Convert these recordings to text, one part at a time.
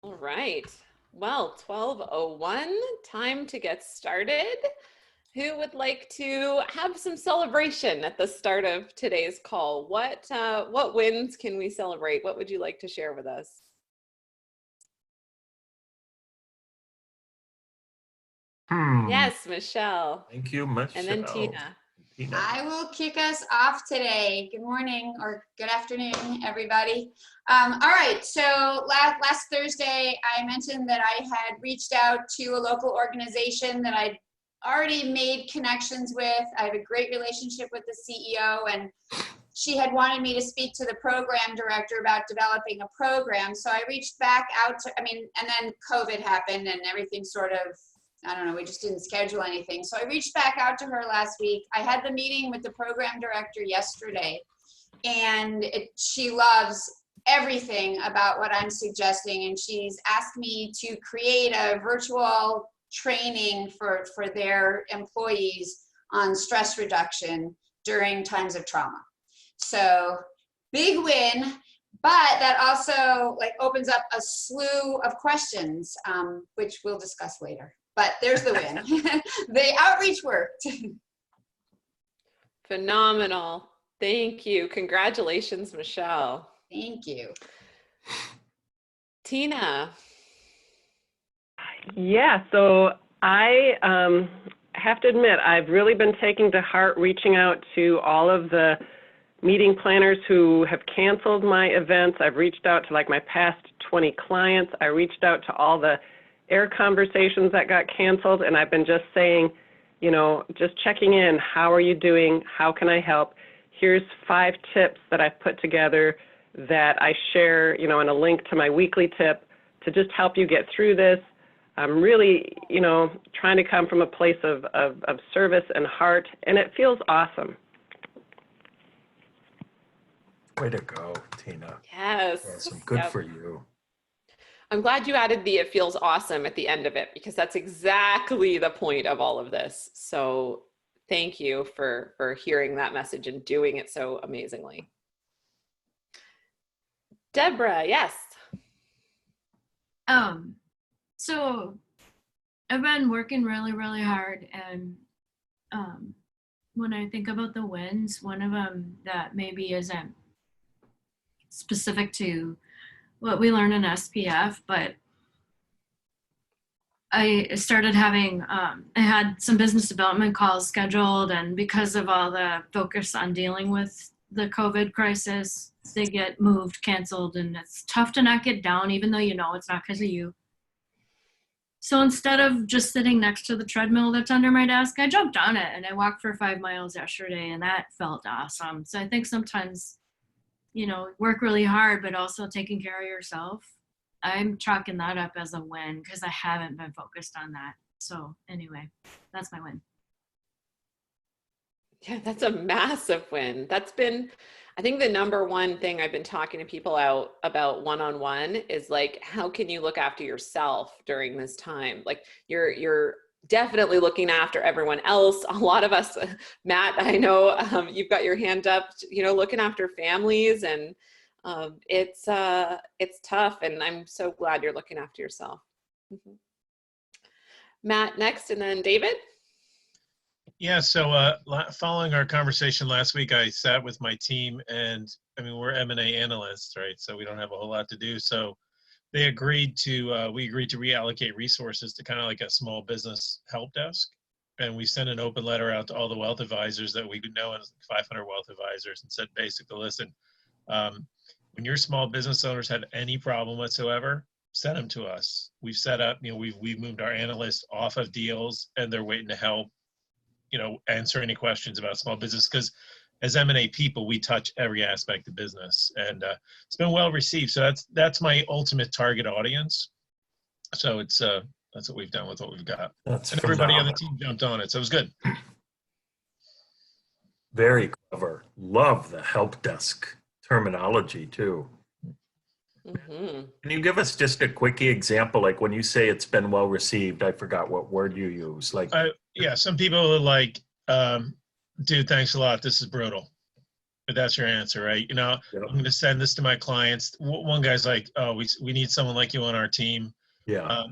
All right. Well, 12:01, time to get started. Who would like to have some celebration at the start of today's call? What wins can we celebrate? What would you like to share with us? Yes, Michele. Thank you, And then Michele. Tina. I will kick us off today. Good morning or good afternoon, everybody. All right, so last Thursday, I mentioned that I had reached out to a local organization that I'd already made connections with. I have a great relationship with the CEO, and she had wanted me to speak to the program director about developing a program. So I reached back out to, and then COVID happened and everything sort of, I don't know, we just didn't schedule anything. So I reached back out to her last week. I had the meeting with the program director yesterday, and she loves everything about what I'm suggesting. And she's asked me to create a virtual training for their employees on stress reduction during times of trauma. So big win, but that also opens up a slew of questions, which we'll discuss later. But there's the win. The outreach worked. Phenomenal. Thank you. Congratulations, Michele. Thank you. Tina. Yeah, so I have to admit, I've really been taking to heart reaching out to all of the meeting planners who have canceled my events. I've reached out to my past 20 clients. I reached out to all the air conversations that got canceled, and I've been just saying, just checking in. How are you doing? How can I help? Here's 5 tips that I've put together that I share, in a link to my weekly tip to just help you get through this. I'm really, trying to come from a place of service and heart, and it feels awesome. Way to go, Tina. Yes. Awesome. Good for you. I'm glad you added the "it feels awesome" at the end of it, because that's exactly the point of all of this. So thank you for hearing that message and doing it so amazingly. Deborah, yes. So I've been working really, really hard, and when I think about the wins, one of them that maybe isn't specific to what we learn in SPF, but I started having, I had some business development calls scheduled, and because of all the focus on dealing with the COVID crisis, they get moved, canceled, and it's tough to not get down, even though it's not because of you. So instead of just sitting next to the treadmill that's under my desk, I jumped on it and I walked for 5 miles yesterday, and that felt awesome. So I think sometimes, work really hard, but also taking care of yourself. I'm chalking that up as a win because I haven't been focused on that. So anyway, that's my win. Yeah, that's a massive win. That's been, I think, the number one thing I've been talking to people about one-on-one is how can you look after yourself during this time? You're definitely looking after everyone else. A lot of us, Matt, I know you've got your hand up, looking after families, and it's tough, and I'm so glad you're looking after yourself. Mm-hmm. Matt next, and then David. Yeah, so following our conversation last week, I sat with my team, and we're M&A analysts, right? So we don't have a whole lot to do. So we agreed to reallocate resources to kind of like a small business help desk. And we sent an open letter out to all the wealth advisors that we know, and 500 wealth advisors, and said, basically, listen, when your small business owners have any problem whatsoever, send them to us. We've set up, we've moved our analysts off of deals, and they're waiting to help, answer any questions about small business, because as M&A people, we touch every aspect of business, and it's been well received. So that's my ultimate target audience. So it's that's what we've done with what we've got. That's and everybody phenomenal. on the team jumped on it, so it was good. Very clever. Love the help desk terminology too. Mm-hmm. Can you give us just a quick example? Like when you say it's been well received, I forgot what word you use. Yeah, some people are like, dude, thanks a lot. This is brutal. but that's your answer, right? You know, Yep. I'm going to send this to my clients. One guy's like, "Oh, we need someone like you on our team." Yeah.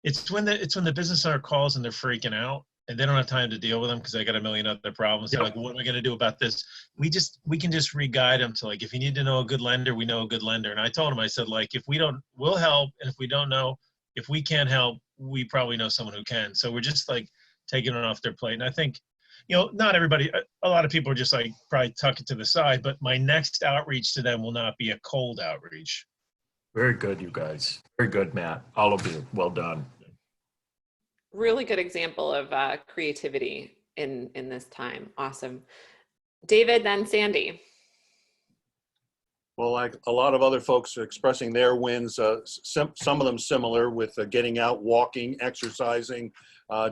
It's when the business owner calls and they're freaking out and they don't have time to deal with them because they got a million other problems. They're Yep. like, what am I going to do about this? We can just re-guide them to, like, if you need to know a good lender, we know a good lender. And I told him, I said, like, if we don't, we'll help. And if we don't know, if we can't help, we probably know someone who can. So we're just like taking it off their plate. And I think, you know, not everybody, a lot of people are just like probably tuck it to the side, but my next outreach to them will not be a cold outreach. Very good, you guys. Very good, Matt. All of you. Well done. Really good example of creativity in this time. Awesome. David, then Sandy. Well, like a lot of other folks are expressing their wins, some of them similar with getting out, walking, exercising,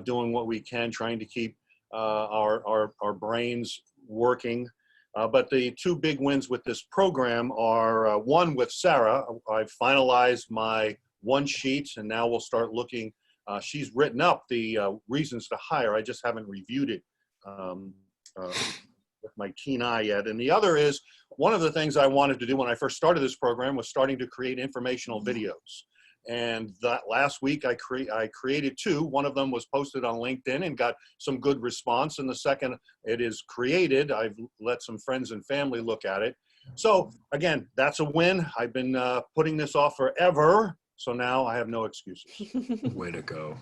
doing what we can, trying to keep our brains working. But the two big wins with this program are one with Sarah. I've finalized my one sheet and now we'll start looking. She's written up the reasons to hire. I just haven't reviewed it with my keen eye yet. And the other is, one of the things I wanted to do when I first started this program was starting to create informational videos. And that last week I created two. One of them was posted on LinkedIn and got some good response. And the second, it is created. I've let some friends and family look at it. So again, that's a win. I've been putting this off forever. So now I have no excuses. Way to go.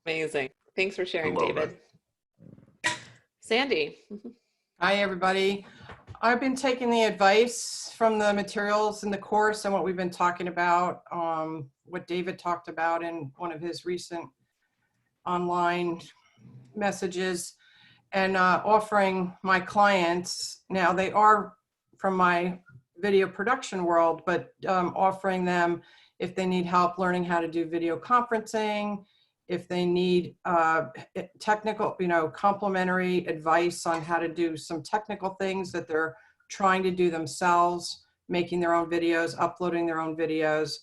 Amazing. Thanks for sharing, I love David. Sandy. Hi, everybody. I've been taking the advice from the materials in the course and what we've been talking about, what David talked about in one of his recent online messages, and offering my clients, now they are from my video production world, but offering them if they need help learning how to do video conferencing, if they need technical, complimentary advice on how to do some technical things that they're trying to do themselves, making their own videos, uploading their own videos,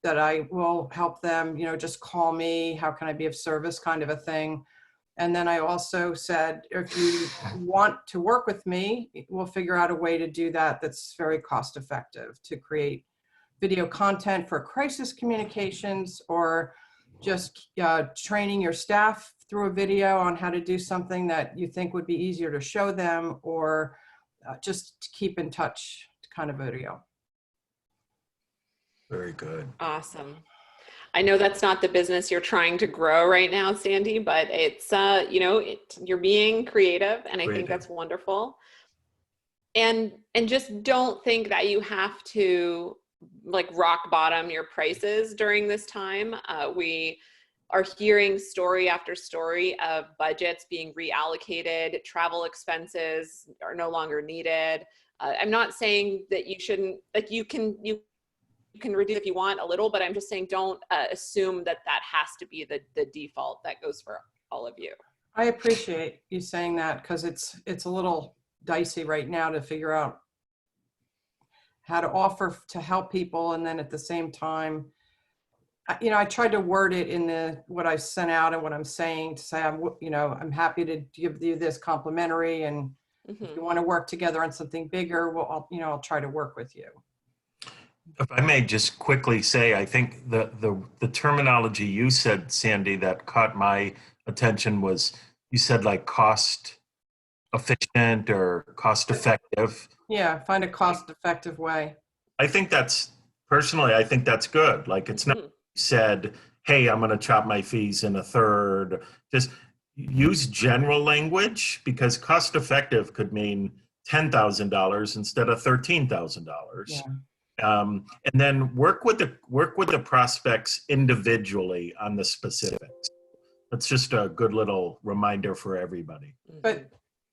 that I will help them, just call me, how can I be of service, kind of a thing. And then I also said, if you want to work with me, we'll figure out a way to do that that's very cost effective, to create video content for crisis communications, or just training your staff through a video on how to do something that you think would be easier to show them, or just to keep in touch kind of video. Very good. Awesome. I know that's not the business you're trying to grow right now, Sandy, but it's, you're being creative, and I think that's wonderful. And just don't think that you have to like rock bottom your prices during this time. We are hearing story after story of budgets being reallocated, travel expenses are no longer needed. I'm not saying that you shouldn't, like you can reduce if you want a little, but I'm just saying don't assume that has to be the default that goes for all of you. I appreciate you saying that, because it's a little dicey right now to figure out how to offer to help people, and then at the same time, I tried to word it in what I sent out and what I'm saying, to say I'm happy to give you this complimentary, and if you want to work together on something bigger, well, I'll try to work with you. If I may just quickly say, I think the terminology you said, Sandy, that caught my attention was, you said like cost efficient or cost effective. Yeah, find a cost effective way. I think that's good. Like, it's not said, hey, I'm going to chop my fees in a third. Just use general language, because cost effective could mean $10,000 instead of $13,000. Yeah. And then work with the prospects individually on the specifics. That's just a good little reminder for everybody. But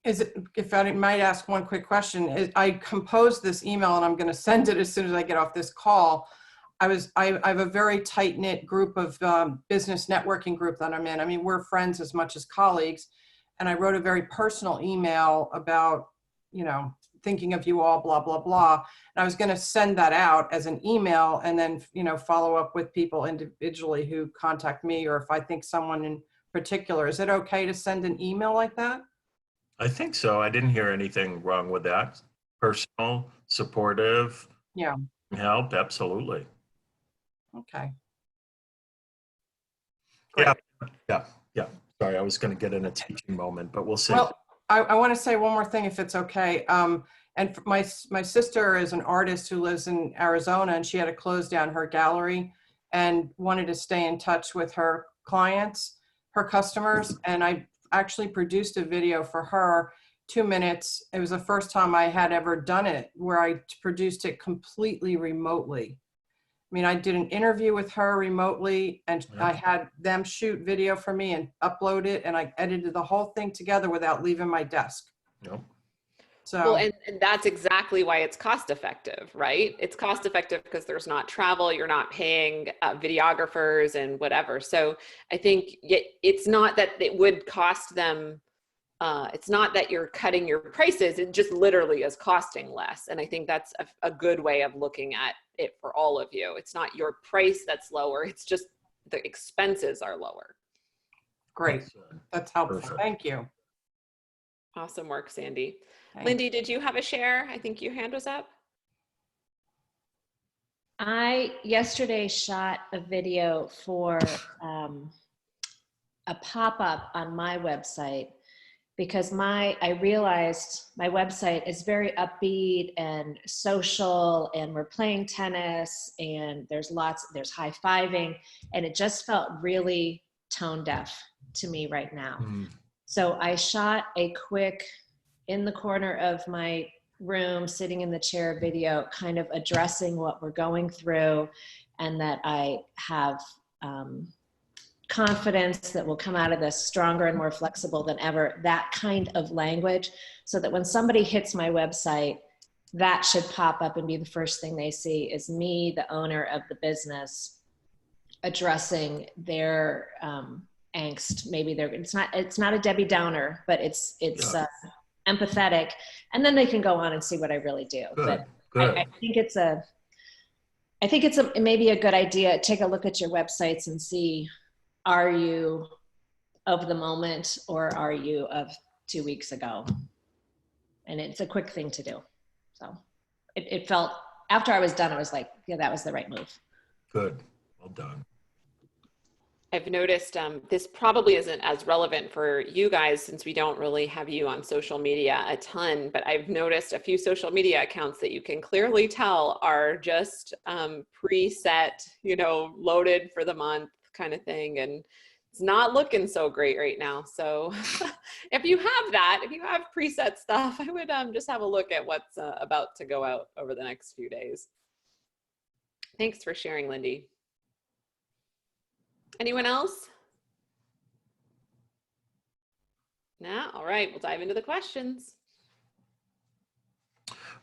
if I might ask one quick question, I composed this email and I'm going to send it as soon as I get off this call. I have a very tight knit group of business networking group that I'm in. I mean, we're friends as much as colleagues. And I wrote a very personal email about, thinking of you all, blah, blah, blah. And I was going to send that out as an email, and then, follow up with people individually who contact me, or if I think someone in particular. Is it okay to send an email like that? I think so. I didn't hear anything wrong with that. Personal, supportive, Yeah, helped, absolutely. okay. Yeah, Great. yeah. Sorry, I was going to get in a teaching moment, but we'll see. Well, I want to say one more thing if it's okay. And my sister is an artist who lives in Arizona, and she had to close down her gallery and wanted to stay in touch with her clients, her customers. And I actually produced a video for her, 2 minutes. It was the first time I had ever done it, where I produced it completely remotely. I mean, I did an interview with her remotely, and Yeah. I had them shoot video for me and upload it, and I edited the whole thing together without leaving my desk. Yep. So, Well, and that's exactly why it's cost effective, right? It's cost effective because there's not travel, you're not paying videographers and whatever. So I think it's not that it would cost them, it's not that you're cutting your prices, it just literally is costing less. And I think that's a good way of looking at it for all of you. It's not your price that's lower, it's just the expenses are lower. great. That's helpful. Perfect. Thank you. Awesome work, Sandy. Thanks. Lindy, did you have a share? I think your hand was up. I yesterday shot a video for a pop-up on my website because I realized my website is very upbeat and social, and we're playing tennis and there's high-fiving, and it just felt really tone deaf to me right now. So I shot a quick in the corner of my room, sitting in the chair video, kind of addressing what we're going through, and that I have confidence that we'll come out of this stronger and more flexible than ever, that kind of language, so that when somebody hits my website, that should pop up and be the first thing they see is me, the owner of the business, addressing their angst. Maybe it's not a Debbie Downer, but it's empathetic, and then they can go on and see what I really do. Good. But I think it's maybe a good idea. Take a look at your websites and see, are you of the moment or are you of 2 weeks ago? And it's a quick thing to do. So it felt, after I was done, I was like, yeah, that was the right move. Good. Well done. I've noticed this probably isn't as relevant for you guys since we don't really have you on social media a ton, but I've noticed a few social media accounts that you can clearly tell are just preset, loaded for the month kind of thing. And it's not looking so great right now. So if you have preset stuff, I would just have a look at what's about to go out over the next few days. Thanks for sharing, Lindy. Anyone else? No? All right, we'll dive into the questions.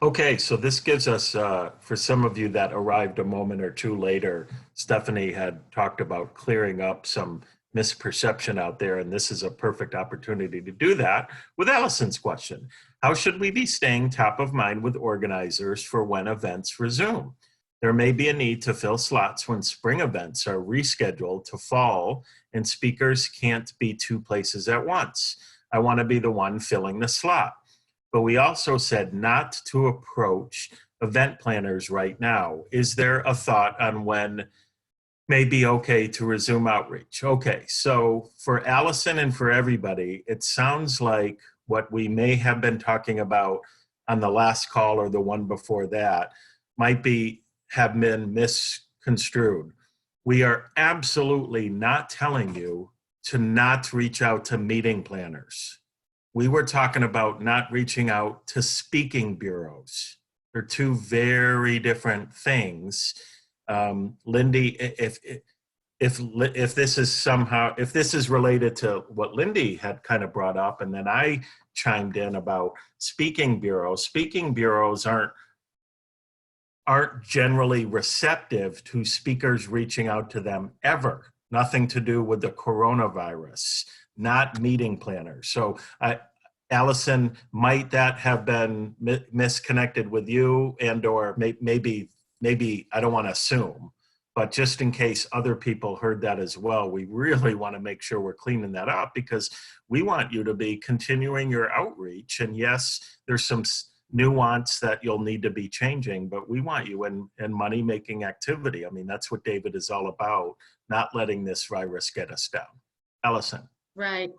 Okay, so this gives us, for some of you that arrived a moment or two later, Stephanie had talked about clearing up some misperception out there, and this is a perfect opportunity to do that with Allison's question. How should we be staying top of mind with organizers for when events resume? There may be a need to fill slots when spring events are rescheduled to fall and speakers can't be 2 places at once. I want to be the one filling the slot. But we also said not to approach event planners right now. Is there a thought on when may be okay to resume outreach? Okay, so for Allison and for everybody, it sounds like what we may have been talking about on the last call or the one before that might have been misconstrued. We are absolutely not telling you to not reach out to meeting planners. We were talking about not reaching out to speaking bureaus. They're 2 very different things. Lindy, if this is related to what Lindy had kind of brought up, and then I chimed in about speaking bureaus aren't generally receptive to speakers reaching out to them ever. Nothing to do with the coronavirus, not meeting planners. So Allison, might that have been misconnected with you, and or maybe I don't want to assume, But just in case other people heard that as well, we really want to make sure we're cleaning that up, because we want you to be continuing your outreach. And yes, there's some nuance that you'll need to be changing, but we want you in money-making activity. I mean, that's what David is all about, not letting this virus get us down. Alison. Right.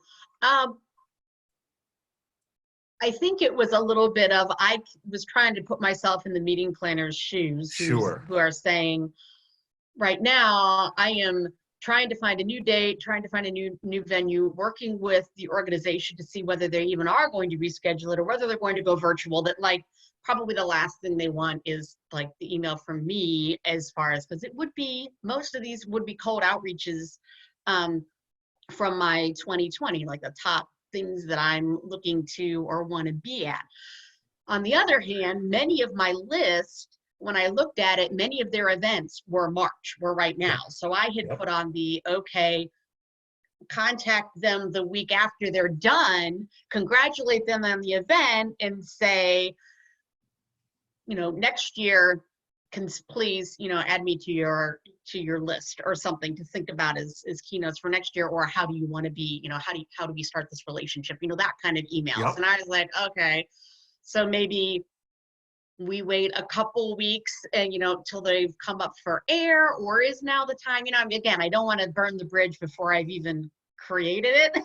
I think it was a little bit of, I was trying to put myself in the meeting planner's shoes, Sure. who are saying, right now, I am trying to find a new date, trying to find a new venue, working with the organization to see whether they even are going to reschedule it or whether they're going to go virtual. That, like, probably the last thing they want is like the email from me, as far as, because it would be, most of these would be cold outreaches from my 2020, like the top things that I'm looking to or want to be at. On the other hand, many of my list, when I looked at it, many of their events were right now. So I had put on the, okay, contact them the week after they're done, congratulate them on the event, and say, you know, next year, can please, you know, add me to your list or something to think about as keynotes for next year, or how do you want to be, you know, how do we start this relationship, you know, that kind of emails. And I was like, okay, so maybe we wait a couple weeks and, you know, till they've come up for air, or is now the time, you know, again, I don't want to burn the bridge before I've even created it.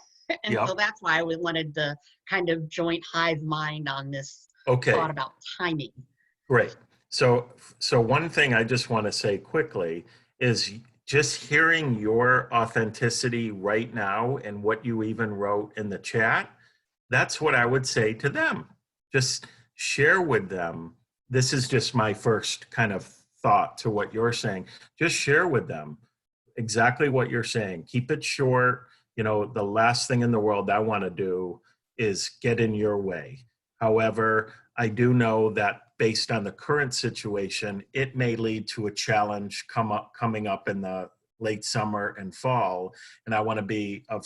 And so that's why we wanted the kind of joint hive mind on this thought about timing. Great. So one thing I just want to say quickly is just hearing your authenticity right now and what you even wrote in the chat, that's what I would say to them. Just share with them. This is just my first kind of thought to what you're saying. Just share with them exactly what you're saying. Keep it short. You know, the last thing in the world I want to do is get in your way. However, I do know that based on the current situation, it may lead to a challenge coming up in the late summer and fall, and I want to be of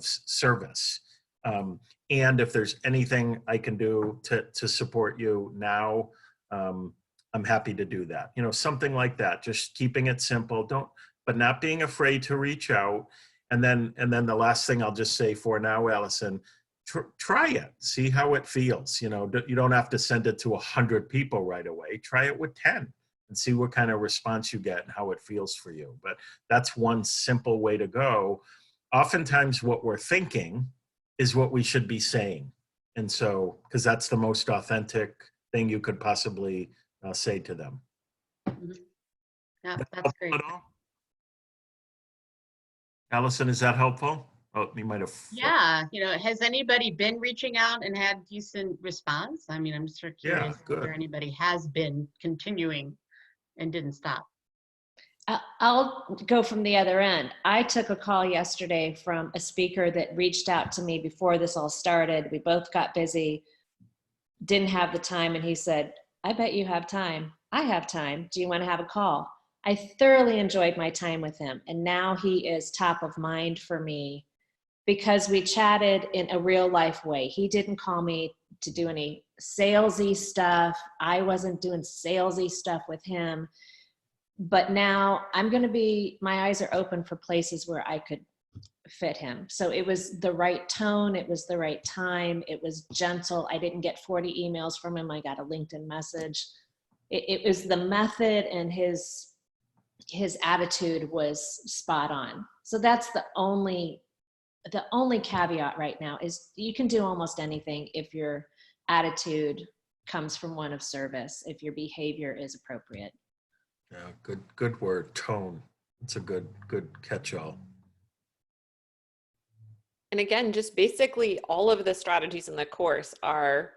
service. And if there's anything I can do to support you now, I'm happy to do that. You know, something like that. Just keeping it simple. But not being afraid to reach out. And then the last thing I'll just say for now, Alison, try it. See how it feels. You know, you don't have to send it to 100 people right away. Try it with 10 and see what kind of response you get and how it feels for you. But that's one simple way to go. Oftentimes what we're thinking is what we should be saying. And so, because that's the most authentic thing you could possibly say to them. Mm-hmm. Yeah, that's great. Alison, is that helpful? Oh, you might have. Yeah, you know, has anybody been reaching out and had decent response? I mean, I'm sort of curious whether anybody has been continuing and didn't stop. I'll go from the other end. I took a call yesterday from a speaker that reached out to me before this all started. We both got busy, didn't have the time, and he said, I bet you have time. I have time. Do you want to have a call? I thoroughly enjoyed my time with him, and now he is top of mind for me because we chatted in a real life way. He didn't call me to do any salesy stuff. I wasn't doing salesy stuff with him. But now I'm going to be, my eyes are open for places where I could fit him. So it was the right tone. It was the right time. It was gentle. I didn't get 40 emails from him. I got a LinkedIn message. It was the method, and his attitude was spot on. So that's the only caveat right now is you can do almost anything if your attitude comes from one of service, if your behavior is appropriate. Yeah, good word, tone. It's a good catch-all. And again, just basically all of the strategies in the course are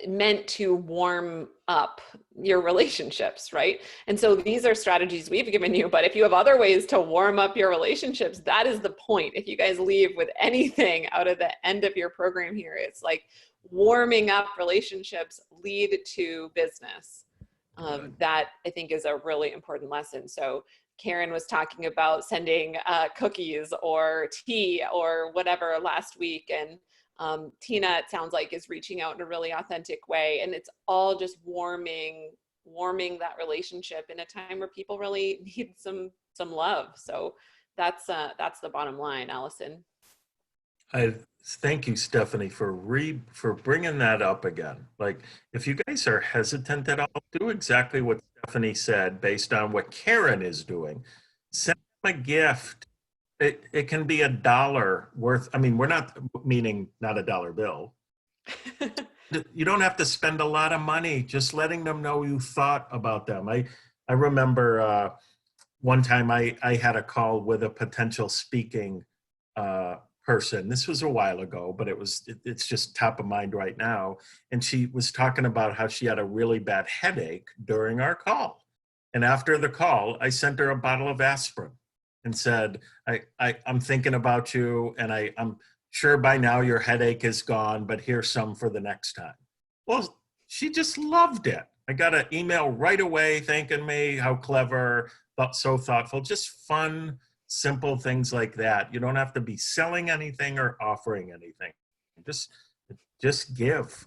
meant to warm up your relationships, right? And so these are strategies we've given you, but if you have other ways to warm up your relationships, that is the point. If you guys leave with anything out of the end of your program here, it's like warming up relationships lead to business. That I think is a really important lesson. So Karen was talking about sending cookies or tea or whatever last week, and Tina, it sounds like, is reaching out in a really authentic way, and it's all just warming warming that relationship in a time where people really need some love. So that's the bottom line, Alison. I thank you, Stephanie, for bringing that up again. Like, if you guys are hesitant at all, do exactly what Stephanie said based on what Karen is doing. Send them a gift. It can be $1 worth. I mean, we're not meaning not a dollar bill. You don't have to spend a lot of money. Just letting them know you thought about them. I remember one time I had a call with a potential speaking person. This was a while ago, but it's just top of mind right now. And she was talking about how she had a really bad headache during our call. And after the call, I sent her a bottle of aspirin and said, I'm thinking about you, and I'm sure by now your headache is gone, but here's some for the next time. Well, she just loved it. I got an email right away thanking me, how clever, so thoughtful, just fun, simple things like that. You don't have to be selling anything or offering anything. Just give.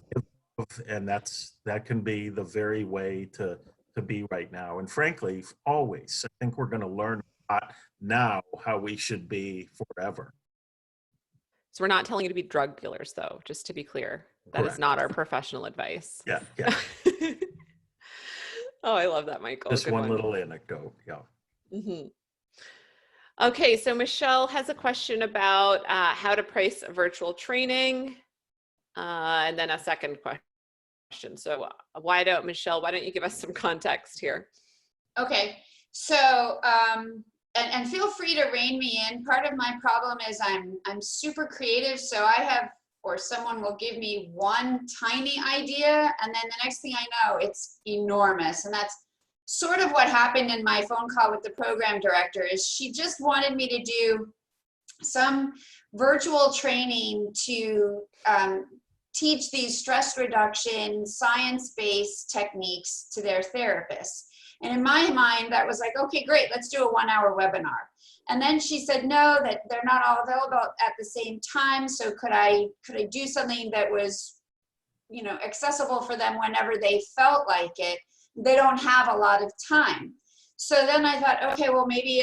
And that can be the very way to be right now. And frankly, always. I think we're going to learn a lot now how we should be forever. So we're not telling you to be drug dealers, though, just to be clear. That Correct. is not our professional advice. Yeah. Oh, I love that, Michael. Just Good one little anecdote. Yeah. Mm-hmm. Okay, so Michele has a question about how to price a virtual training, and then a second question. So Michele, why don't you give us some context here? Okay, so and feel free to rein me in. Part of my problem is I'm super creative, so I have, or someone will give me one tiny idea, and then the next thing I know, it's enormous. And that's sort of what happened in my phone call with the program director. Is she just wanted me to do some virtual training to teach these stress reduction, science-based techniques to their therapists. And in my mind, that was like, okay, great, let's do a 1-hour webinar. And then she said, no, that they're not all available at the same time. So could I do something that was, accessible for them whenever they felt like it? They don't have a lot of time. So then I thought, okay, well, maybe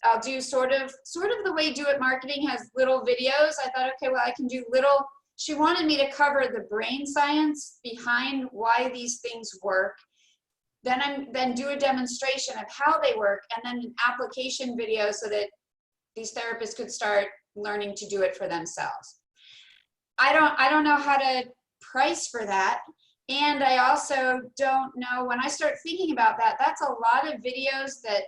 I'll do sort of the way Do It Marketing has little videos. I thought, okay, well, I can do little. She wanted me to cover the brain science behind why these things work. Then do a demonstration of how they work, and then an application video so that these therapists could start learning to do it for themselves. I don't know how to price for that. And I also don't know, when I start thinking about that, that's a lot of videos that,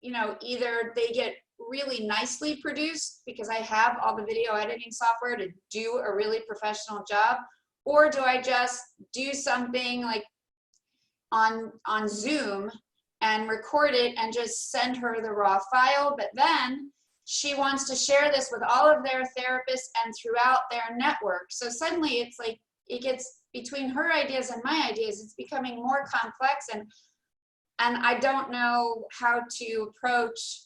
either they get really nicely produced because I have all the video editing software to do a really professional job, or do I just do something like on Zoom and record it and just send her the raw file? But then she wants to share this with all of their therapists and throughout their network. So suddenly it's like, it gets between her ideas and my ideas, it's becoming more complex, and I don't know how to approach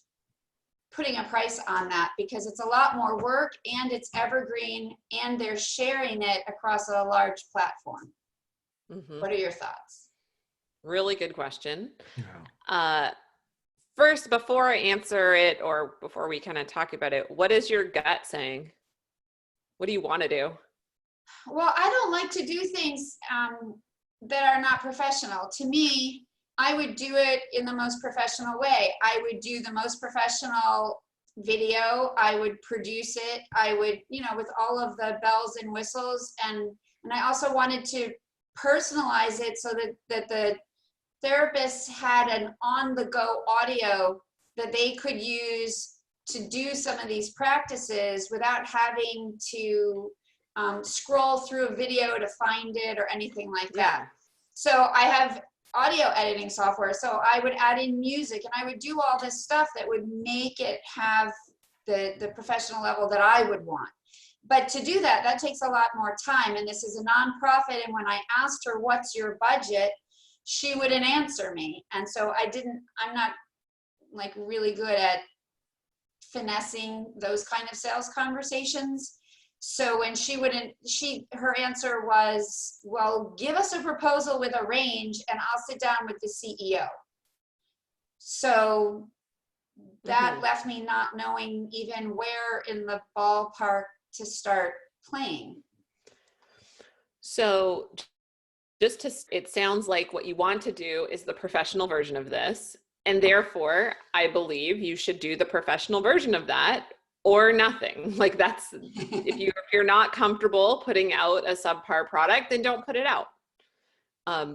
putting a price on that, because it's a lot more work and it's evergreen and they're sharing it across a large platform. Mm-hmm. What are your thoughts? Really good question. Yeah. First, before I answer it, or before we kind of talk about it, what is your gut saying? What do you want to do? Well, I don't like to do things that are not professional. To me, I would do it in the most professional way. I would do the most professional video. I would produce it. I would, with all of the bells and whistles. And I also wanted to personalize it so that the therapists had an on-the-go audio that they could use to do some of these practices without having to scroll through a video to find it or anything like that. So I have audio editing software, so I would add in music and I would do all this stuff that would make it have the professional level that I would want. But to do that takes a lot more time, and this is a nonprofit, and when I asked her, what's your budget, she wouldn't answer me. And so I'm not like really good at finessing those kind of sales conversations. So when her answer was, well, give us a proposal with a range and I'll sit down with the CEO. So that left me not knowing even where in the ballpark to start playing. So it sounds like what you want to do is the professional version of this. And therefore, I believe you should do the professional version of that or nothing. Like that's, if you're not comfortable putting out a subpar product, then don't put it out.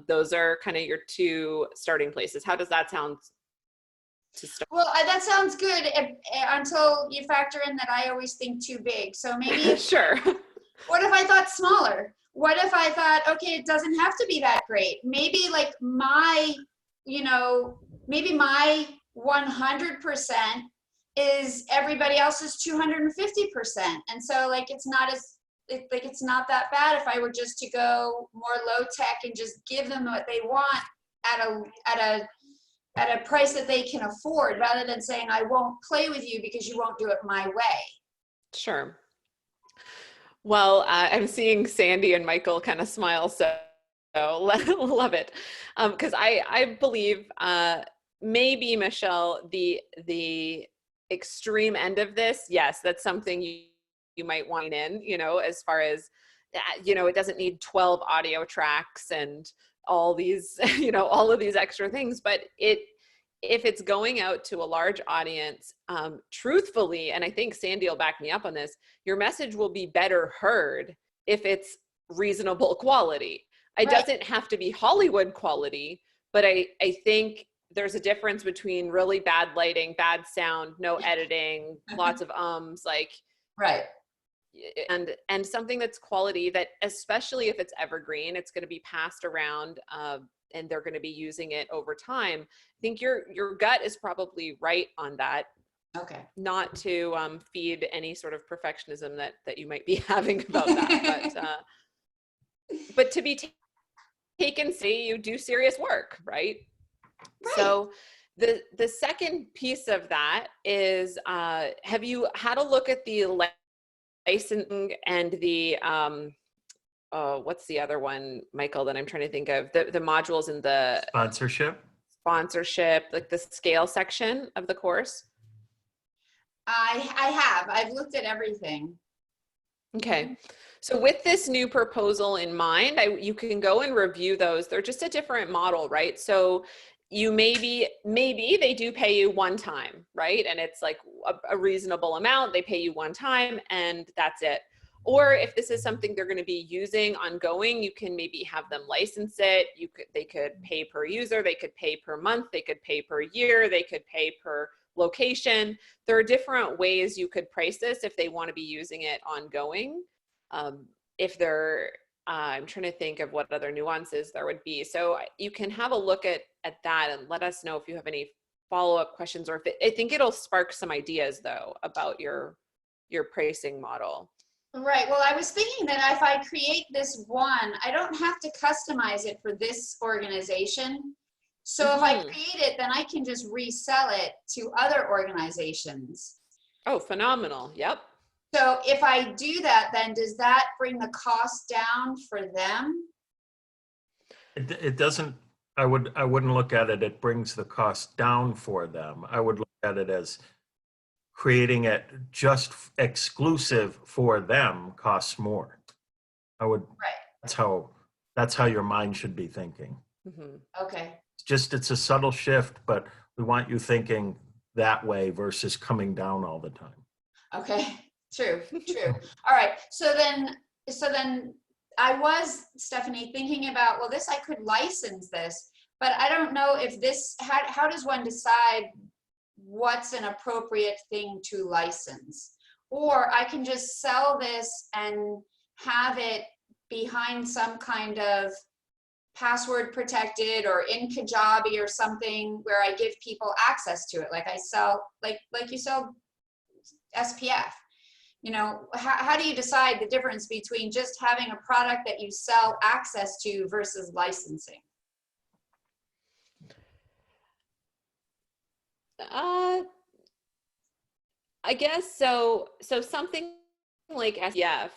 Those are kind of your two starting places. How does that sound to start? Well, that sounds good until you factor in that I always think too big. So maybe sure. What if I thought smaller? What if I thought, okay, it doesn't have to be that great. Maybe like my, maybe my 100% is everybody else's 250%. And so like, it's not that bad if I were just to go more low tech and just give them what they want at a price that they can afford, rather than saying, I won't play with you because you won't do it my way. Sure. Well, I'm seeing Sandy and Michael kind of smile, so love it. Because I believe maybe, Michele, the extreme end of this, yes, that's something you might want in, as far as, it doesn't need 12 audio tracks and all these, all of these extra things, but if it's going out to a large audience, truthfully, and I think Sandy will back me up on this, your message will be better heard if it's reasonable quality. It doesn't have to be Hollywood quality, but I think there's a difference between really bad lighting, bad sound, no editing, lots of like, right. And something that's quality that, especially if it's evergreen, it's going to be passed around, and they're going to be using it over time. I think your gut is probably right on that. Okay. Not to feed any sort of perfectionism that you might be having about that, but to be taken, say you do serious work, right? So the second piece of that is, have you had a look at the licensing and the what's the other one, Michael, that I'm trying to think of, the modules in the sponsorship, like the scale section of the course? I have. I've looked at everything. Okay. So with this new proposal in mind, you can go and review those. They're just a different model, right? So you maybe they do pay you one time, right? And it's like a reasonable amount. They pay you one time and that's it. Or if this is something they're going to be using ongoing, you can maybe have them license it. They could pay per user, they could pay per month, they could pay per year, they could pay per location. There are different ways you could price this if they want to be using it ongoing. If they're, I'm trying to think of what other nuances there would be. So you can have a look at that and let us know if you have any follow-up questions, or I think it'll spark some ideas though about your pricing model. Right. Well, I was thinking that if I create this one, I don't have to customize it for this organization. So if I create it, then I can just resell it to other organizations. Oh, phenomenal. Yep. So if I do that, then does that bring the cost down for them? It doesn't, I wouldn't look at it, it brings the cost down for them. I would look at it as creating it just exclusive for them costs more. Right. That's how your mind should be thinking. Okay. It's a subtle shift, but we want you thinking that way versus coming down all the time. Okay. True. All right. So then I was, Stephanie, thinking about, well, I could license this, but I don't know if this, how does one decide what's an appropriate thing to license? Or I can just sell this and have it behind some kind of password protected or in Kajabi or something where I give people access to it. Like I sell, like you sell SPF. How do you decide the difference between just having a product that you sell access to versus licensing? I guess so something like SEF,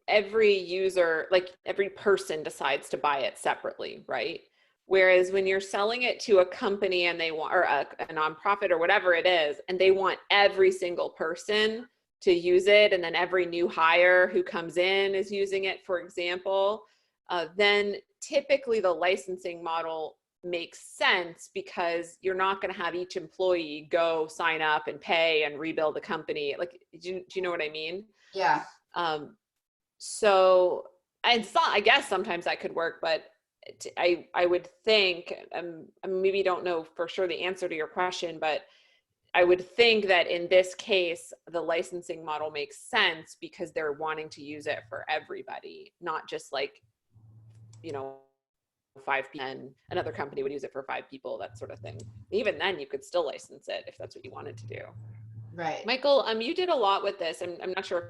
every user, like every person decides to buy it separately, right? Whereas when you're selling it to a company and they want, or a nonprofit or whatever it is, and they want every single person to use it, and then every new hire who comes in is using it, for example, then typically the licensing model makes sense, because you're not going to have each employee go sign up and pay and rebuild the company. Like, do you know what I mean? Yeah. So I guess sometimes that could work, but I would think, I maybe don't know for sure the answer to your question, but I would think that in this case, the licensing model makes sense because they're wanting to use it for everybody, not just like, 5 people, and another company would use it for 5 people, that sort of thing. Even then, you could still license it if that's what you wanted to do. Right. Michael, you did a lot with this. I'm not sure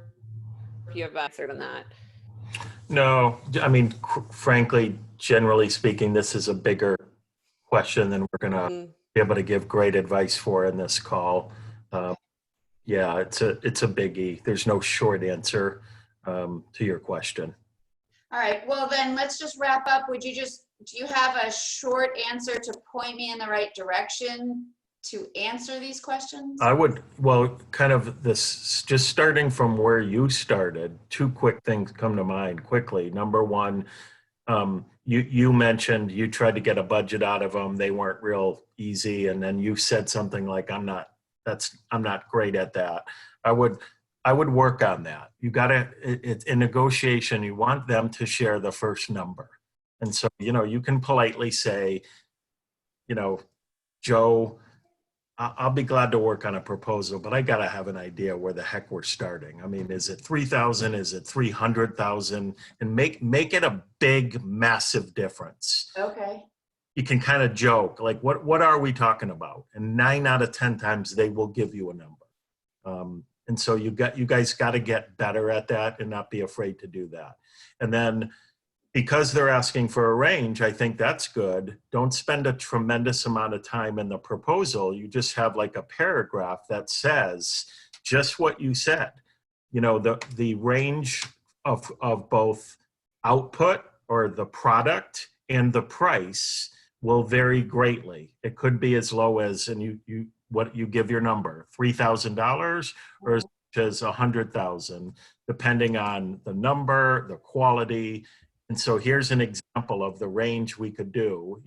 if you have answered on that. No, I mean, frankly, generally speaking, this is a bigger question than we're going to be able to give great advice for in this call. Yeah, it's a biggie. There's no short answer to your question. All right. Well, then let's just wrap up. Do you have a short answer to point me in the right direction to answer these questions? I would, well, kind of this, just starting from where you started, 2 quick things come to mind quickly. Number one, you mentioned you tried to get a budget out of them. They weren't real easy. And then you said something like, I'm not great at that. I would work on that. You gotta, it's in negotiation, you want them to share the first number. And so, you can politely say, Joe, I'll be glad to work on a proposal, but I got to have an idea where the heck we're starting. I mean, is it 3,000? Is it 300,000? And make it a big, massive difference. Okay. You can kind of joke, like, what are we talking about? And 9 out of 10 times they will give you a number. And so you guys got to get better at that and not be afraid to do that. And then, because they're asking for a range, I think that's good. Don't spend a tremendous amount of time in the proposal. You just have like a paragraph that says just what you said. The range of both output or the product and the price will vary greatly. It could be as low as, and you give your number, $3,000, or as much as 100,000, depending on the number, the quality. And so here's an example of the range we could do.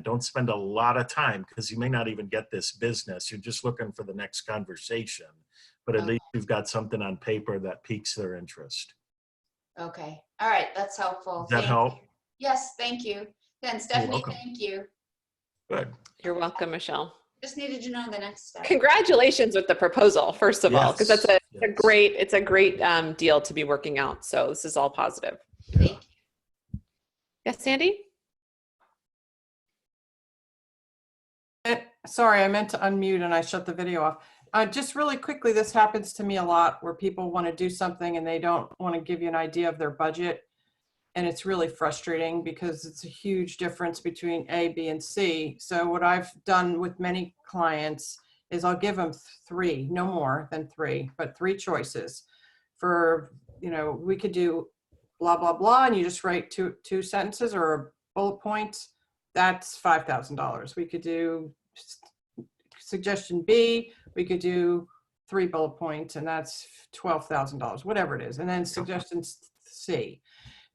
Don't spend a lot of time, because you may not even get this business. You're just looking for the next conversation, but at least you've got something on paper that piques their interest. Okay. All right. That's helpful. Does that help? Yes. Thank you. Then Stephanie, thank you. Good. You're welcome, Michelle. Just needed to know the next step. Congratulations with the proposal, first of all, because that's a great deal to be working out. So this is all positive. Thank you. Yes, Sandy? Sorry, I meant to unmute and I shut the video off. Just really quickly, this happens to me a lot, where people want to do something and they don't want to give you an idea of their budget. And it's really frustrating, because it's a huge difference between A, B, and C. So what I've done with many clients is I'll give them 3, no more than 3, but 3 choices for, we could do blah, blah, blah, and you just write two sentences or a bullet points. That's $5,000. We could do suggestion B, we could do 3 bullet points, and that's $12,000, whatever it is. And then suggestion C,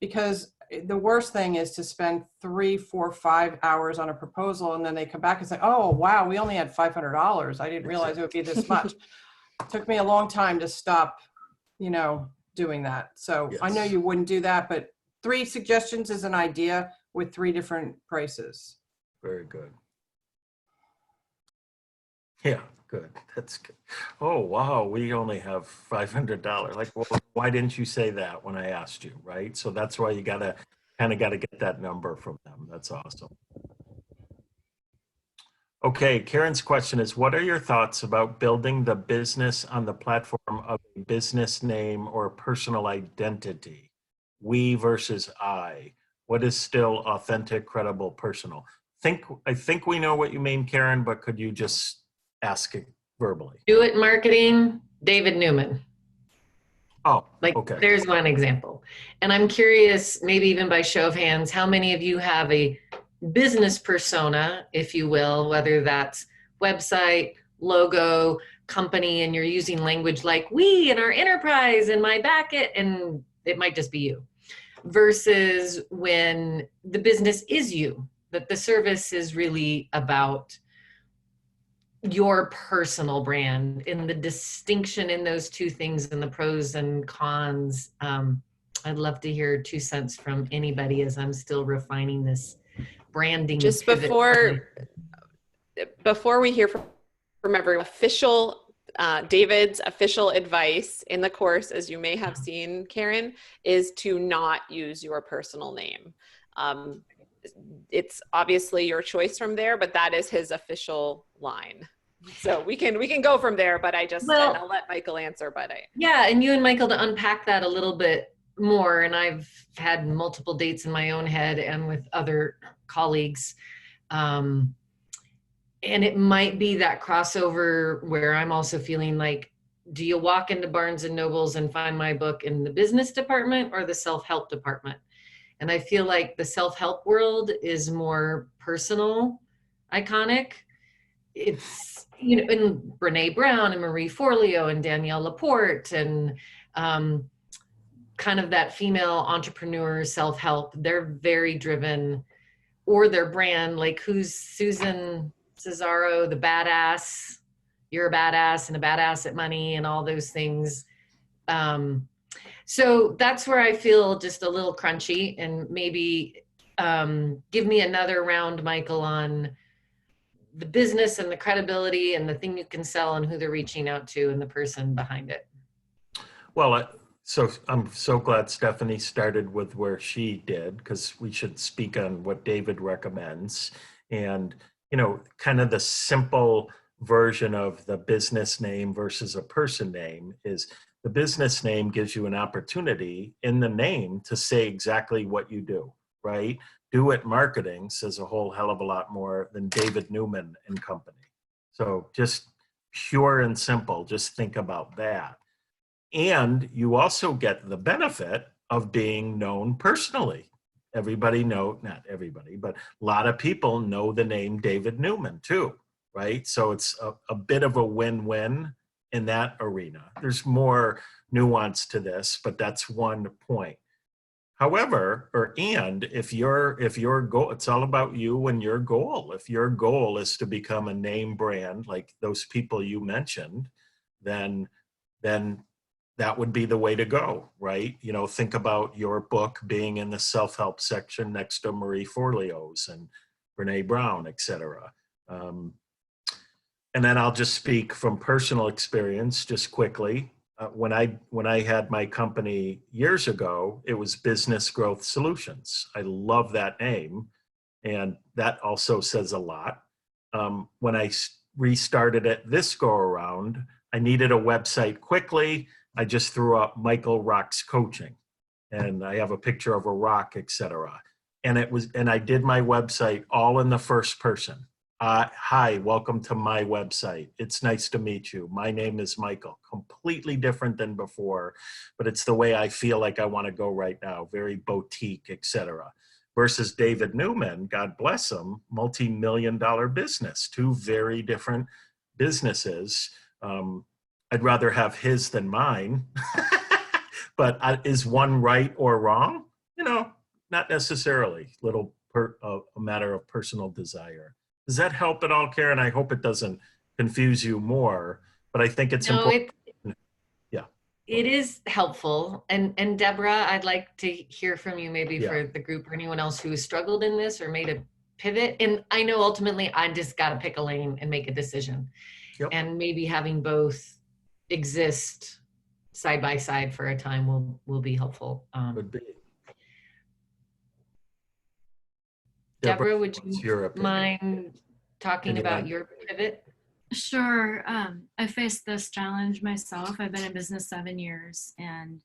because the worst thing is to spend 3, 4, 5 hours on a proposal, and then they come back and say, oh, wow, we only had $500. I didn't realize it would be this much. It took me a long time to stop, doing that. So yes. I know you wouldn't do that, but 3 suggestions is an idea with 3 different prices. Very good. Yeah, good. That's good. Oh, wow. We only have $500. Like, well, why didn't you say that when I asked you, right? So that's why you gotta get that number from them. That's awesome. Okay, Karen's question is, what are your thoughts about building the business on the platform of a business name or personal identity? We versus I. What is still authentic, credible, personal? I think we know what you mean, Karen, but could you just ask it verbally? Do It Marketing, David Newman. Oh, Like, okay. there's one example. And I'm curious, maybe even by show of hands, how many of you have a business persona, if you will, whether that's website, logo, company, and you're using language like we and our enterprise and my back it, and it might just be you, versus when the business is you, that the service is really about your personal brand, and the distinction in those two things and the pros and cons. I'd love to hear 2 cents from anybody as I'm still refining this branding Just pivot. before we hear from everyone, David's official advice in the course, as you may have seen, Karen, is to not use your personal name. It's obviously your choice from there, but that is his official line. So we can go from there, but and I'll let Michael answer, Yeah, and you and Michael to unpack that a little bit more. And I've had multiple dates in my own head and with other colleagues. And it might be that crossover where I'm also feeling like, do you walk into Barnes and Nobles and find my book in the business department or the self-help department? And I feel like the self-help world is more personal, iconic. It's, you know, and Brene Brown and Marie Forleo and Danielle Laporte and kind of that female entrepreneur self-help. They're very driven, or their brand, like who's Susan Cesaro, the badass, you're a badass and a badass at money and all those things. So that's where I feel just a little crunchy, and maybe give me another round, Michael, on the business and the credibility and the thing you can sell and who they're reaching out to and the person behind it. Well, so I'm so glad Stephanie started with where she did, because we should speak on what David recommends. And, you know, kind of the simple version of the business name versus a person name is the business name gives you an opportunity in the name to say exactly what you do, right? Do It Marketing says a whole hell of a lot more than David Newman and Company. So just pure and simple, just think about that. And you also get the benefit of being known personally. Everybody not everybody, but a lot of people know the name David Newman too, right? So it's a bit of a win-win in that arena. There's more nuance to this, but that's one point. However, if your goal, it's all about you and your goal. If your goal is to become a name brand like those people you mentioned, then that would be the way to go, right? You know, think about your book being in the self-help section next to Marie Forleo's and Brene Brown, et cetera. And then I'll just speak from personal experience just quickly. When I had my company years ago, it was Business Growth Solutions. I love that name, and that also says a lot. When I restarted it this go around, I needed a website quickly. I just threw up Michael Rocks Coaching, and I have a picture of a rock, etc. And I did my website all in the first person. Hi, welcome to my website. It's nice to meet you. My name is Michael. Completely different than before, but it's the way I feel like I want to go right now. Very boutique, etc. Versus David Newman, God bless him, multi-million-dollar business. Two very different businesses. I'd rather have his than mine. But is one right or wrong? You know, not necessarily. A matter of personal desire. Does that help at all, Karen? I hope it doesn't confuse you more, but I think it's important. Yeah. It is helpful. And Deborah, I'd like to hear from you maybe for the group or anyone else who has struggled in this or made a pivot. And I know ultimately I just got to pick a lane and make a decision. Yep. And maybe having both exist side by side for a time will be helpful. Would be. Deborah, would you mind talking about your pivot? Sure. I faced this challenge myself. I've been in business 7 years and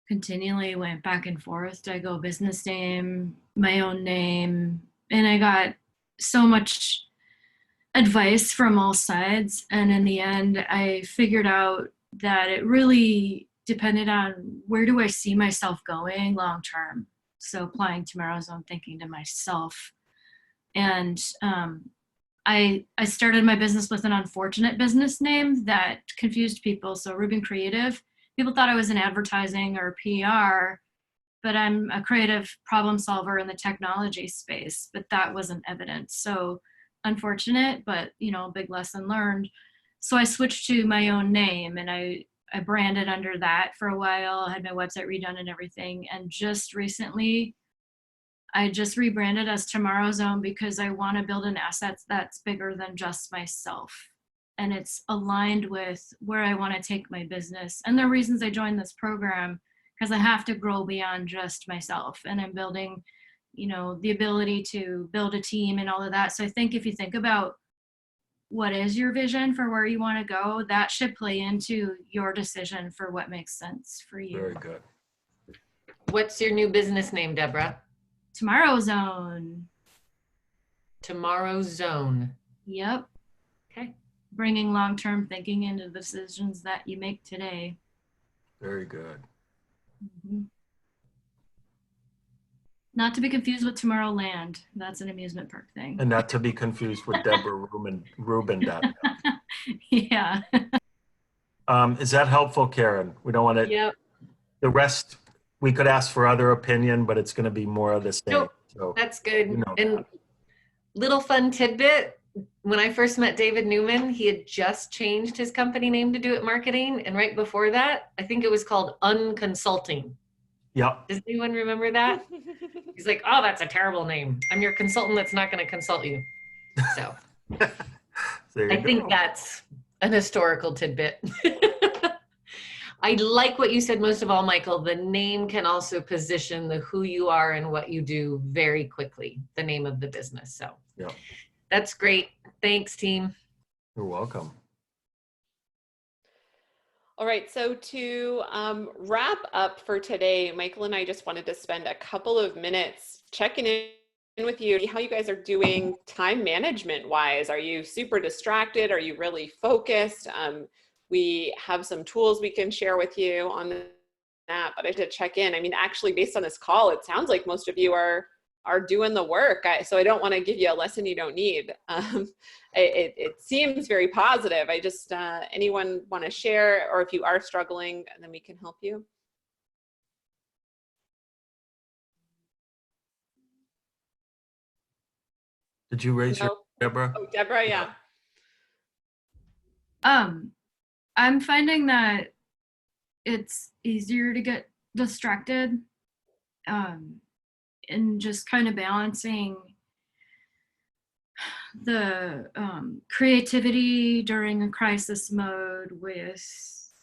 continually went back and forth. Do I go business name, my own name? And I got so much advice from all sides. And in the end, I figured out that it really depended on where do I see myself going long term. So applying tomorrow's own thinking to myself. And I started my business with an unfortunate business name that confused people. So Rubin Creative, people thought I was in advertising or PR, but I'm a creative problem solver in the technology space, but that wasn't evident. So unfortunate, but you know, big lesson learned. So I switched to my own name, and I branded under that for a while. I had my website redone and everything. And just recently, I just rebranded as Tomorrow's Own because I want to build an asset that's bigger than just myself. And it's aligned with where I want to take my business. And the reasons I joined this program, because I have to grow beyond just myself. And I'm building, you know, the ability to build a team and all of that. So I think if you think about what is your vision for where you want to go, that should play into your decision for what makes sense for you. Very good. What's your new business name, Deborah? Tomorrow's Own. Tomorrow's Zone. Yep. Okay. Bringing long-term thinking into the decisions that you make today. Very good. Mm-hmm. Not to be confused with Tomorrowland. That's an amusement park thing. And not to be confused with Deborah Rubin. Yeah. Is that helpful, Karen? We don't want to. Yep. The rest, we could ask for other opinion, but it's going to be more of the same. Nope. So, That's good. you know And that. little fun tidbit, when I first met David Newman, he had just changed his company name to Do It Marketing. And right before that, I think it was called Unconsulting. Yep. Does anyone remember that? He's like, oh, that's a terrible name. I'm your consultant that's not going to consult you. So I think that's an historical tidbit. I like what you said most of all, Michael. The name can also position the who you are and what you do very quickly, the name of the business. So yeah, that's great. Thanks, team. You're welcome. All right, so to wrap up for today, Michael and I just wanted to spend a couple of minutes checking in with you, how you guys are doing time management wise. Are you super distracted? Are you really focused? We have some tools we can share with you on that, but I did check in. I mean, actually, based on this call, it sounds like most of you are doing the work. So I don't want to give you a lesson you don't need. It seems very positive. I just, anyone want to share, or if you are struggling, then we can help you. Did you raise your Deborah? Oh, Deborah, yeah. I'm finding that it's easier to get distracted, and just kind of balancing the creativity during a crisis mode with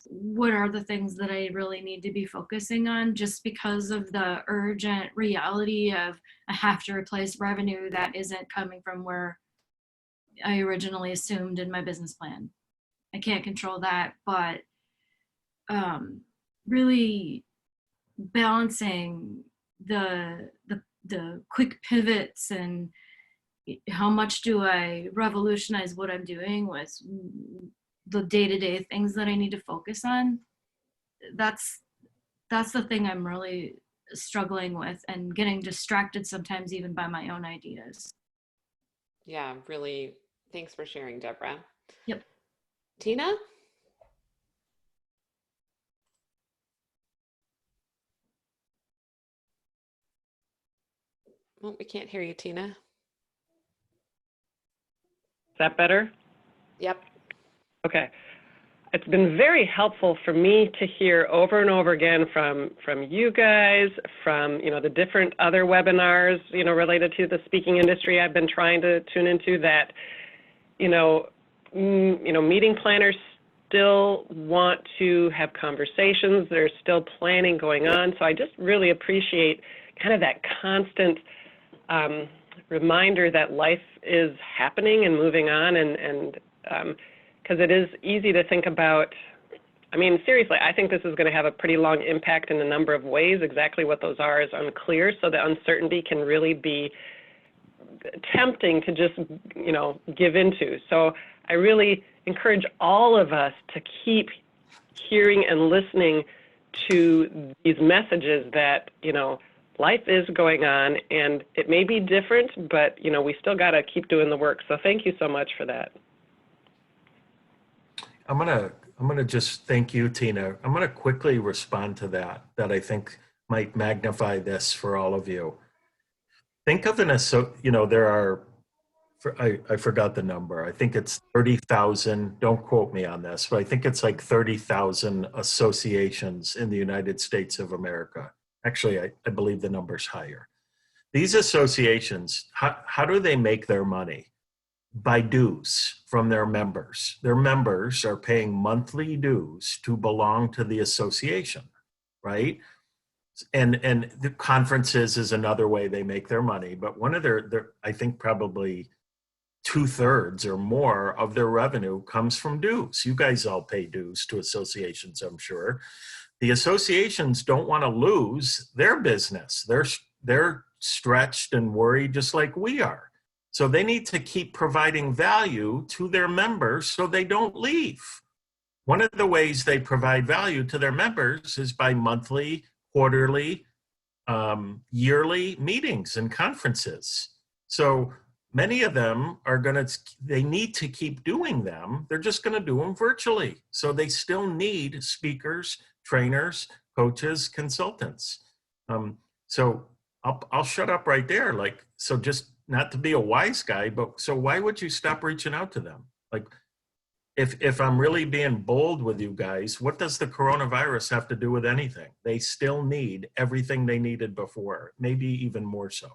what are the things that I really need to be focusing on, just because of the urgent reality of I have to replace revenue that isn't coming from where I originally assumed in my business plan. I can't control that, but really balancing the quick pivots and how much do I revolutionize what I'm doing with the day-to-day things that I need to focus on. That's the thing I'm really struggling with, and getting distracted sometimes even by my own ideas. Yeah, really. Thanks for sharing, Deborah. Yep. Tina? Oh, we can't hear you, Tina. Is that better? Yep. Okay. It's been very helpful for me to hear over and over again from you guys, from the different other webinars related to the speaking industry I've been trying to tune into, that meeting planners still want to have conversations. There's still planning going on. So I just really appreciate kind of that constant reminder that life is happening and moving on, and because it is easy to think about, I mean, seriously, I think this is going to have a pretty long impact in a number of ways. Exactly what those are is unclear, so the uncertainty can really be tempting to just, give into. So I really encourage all of us to keep hearing and listening to these messages that, life is going on and it may be different, but, we still got to keep doing the work. So thank you so much for that. I'm gonna just thank you, Tina. I'm gonna quickly respond to that I think might magnify this for all of you. Think of there are, I forgot the number. I think it's 30,000. Don't quote me on this, but I think it's like 30,000 associations in the United States of America. Actually, I believe the number's higher. These associations, how do they make their money? By dues from their members. Their members are paying monthly dues to belong to the association, right? And the conferences is another way they make their money, but one of their I think probably 2/3 or more of their revenue comes from dues. You guys all pay dues to associations, I'm sure. The associations don't want to lose their business. They're stretched and worried just like we are. So they need to keep providing value to their members so they don't leave. One of the ways they provide value to their members is by monthly, quarterly, yearly meetings and conferences. So many of them they need to keep doing them. They're just going to do them virtually. So they still need speakers, trainers, coaches, consultants. So I'll shut up right there. So just not to be a wise guy, but so why would you stop reaching out to them? If I'm really being bold with you guys, what does the coronavirus have to do with anything? They still need everything they needed before, maybe even more so,